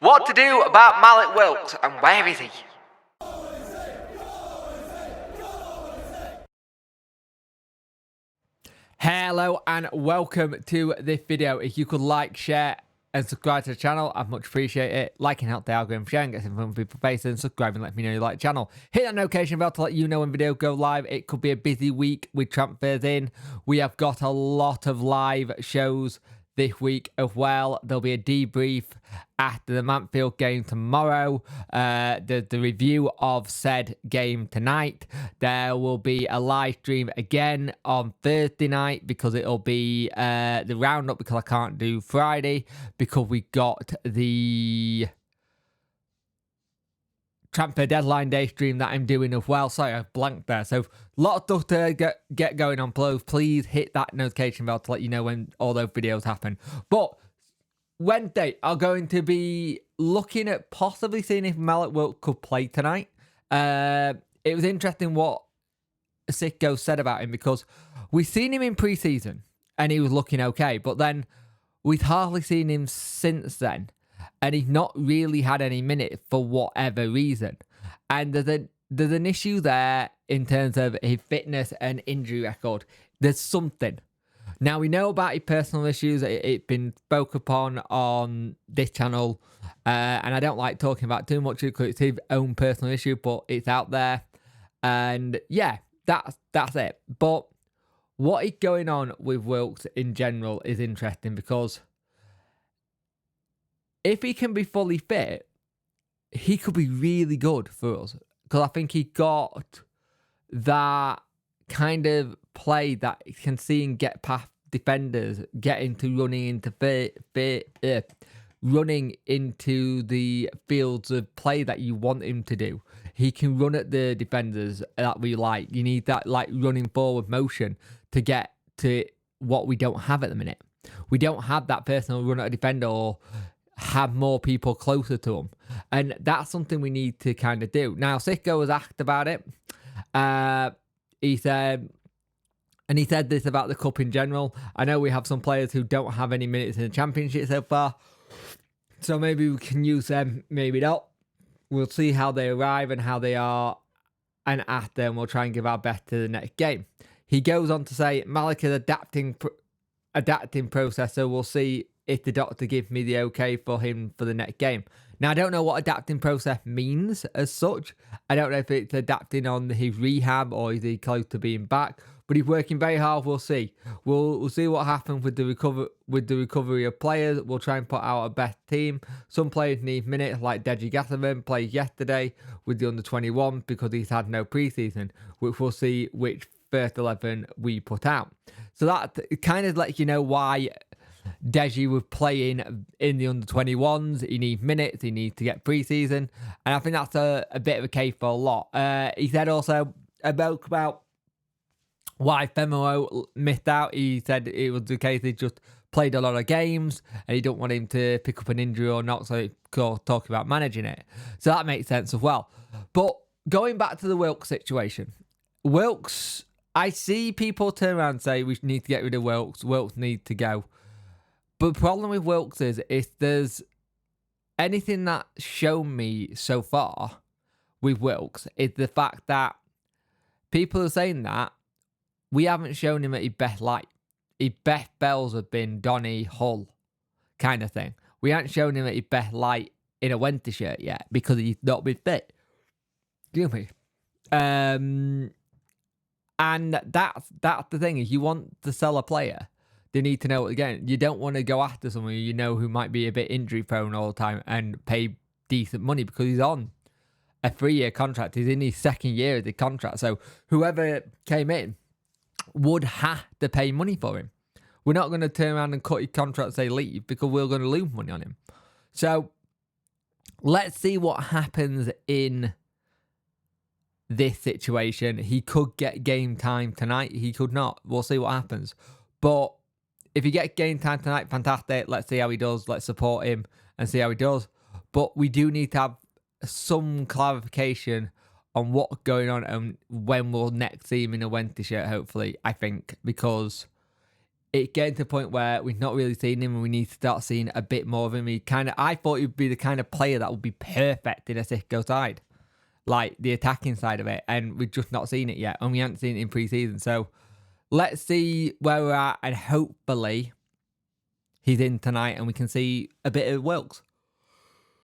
What to do about Malik Wilks and where is he? Hello and welcome to this video. If you could like, share and subscribe to the channel, I'd much appreciate it. Liking helps the algorithm, sharing gets in front of people facing, subscribing let me know you like the channel. Hit that notification bell to let you know when video go live. It could be a busy week with transfers in. We have got a lot of live shows this week as well. There'll be a debrief after the Mansfield game tomorrow, the review of said game tonight. There will be a live stream again on Thursday night because it'll be the roundup, because I can't do Friday because we got the transfer deadline day stream that I'm doing as well. Sorry, I've blanked there. So a lot of stuff to get going on below. Please hit that notification bell to let you know when all those videos happen. But Wednesday, I'm going to be looking at possibly seeing if Malik Wilks could play tonight. It was interesting what Sicko said about him, because we've seen him in pre-season and he was looking okay, but then we've hardly seen him since then. And he's not really had any minutes for whatever reason. And there's an issue there in terms of his fitness and injury record. There's something. Now, we know about his personal issues. It's been spoken upon on this channel. And I don't like talking about too much because it's his own personal issue, but it's out there. And yeah, that's it. But what is going on with Wilks in general is interesting, because if he can be fully fit, he could be really good for us. Because I think he got that kind of play that you can see him get past defenders, get into running into the fields of play that you want him to do. He can run at the defenders that we like. You need that like running forward motion to get to what we don't have at the minute. We don't have that personal run at a defender or have more people closer to him, and that's something we need to kind of do. Now, Sicko was asked about it. He said this about the cup in general. I know we have some players who don't have any minutes in the championship so far, so maybe we can use them, maybe not. We'll see how they arrive and how they are, and after, and we'll try and give our best to the next game. He goes on to say Malik is adapting process, so we'll see if the doctor gives me the okay for him for the next game. Now, I don't know what adapting process means as such. I don't know if it's adapting on his rehab or is he close to being back, but he's working very hard. We'll see. We'll see what happens with the recovery of players. We'll try and put out a best team. Some players need minutes, like Deji Gatherman played yesterday with the under-21 because he's had no preseason, which we'll see which first 11 we put out. So that kind of lets you know why Deji was playing in the under-21s. He needs minutes. He needs to get pre-season. And I think that's a bit of a case for a lot. He said also about why Femero missed out. He said it was the case he just played a lot of games and he don't want him to pick up an injury or not, so he could talk about managing it. So that makes sense as well. But going back to the Wilks situation. Wilks, I see people turn around and say we need to get rid of Wilks. Wilks need to go. But the problem with Wilks is if there's anything that's shown me so far with Wilks is the fact that people are saying that we haven't shown him at his best light. His best bells have been Donny, Hull kind of thing. We haven't shown him at his best light in a winter shirt yet because he's not been fit. Excuse me. And that's the thing, is you want to sell a player, they need to know, again, you don't want to go after someone you know who might be a bit injury prone all the time and pay decent money, because he's on a 3-year contract. He's in his second year of the contract. So whoever came in would have to pay money for him. We're not going to turn around and cut his contract and say leave, because we're going to lose money on him. So let's see what happens in this situation. He could get game time tonight. He could not. We'll see what happens. But if he gets game time tonight, fantastic. Let's see how he does. Let's support him and see how he does. But we do need to have some clarification on what's going on and when we'll next see him in a winter shirt, hopefully, I think. Because it's getting to the point where we've not really seen him and we need to start seeing a bit more of him. I thought he'd be the kind of player that would be perfect in a Cisco side, like the attacking side of it, and we've just not seen it yet, and we haven't seen it in pre-season. So let's see where we're at, and hopefully he's in tonight and we can see a bit of Wilks.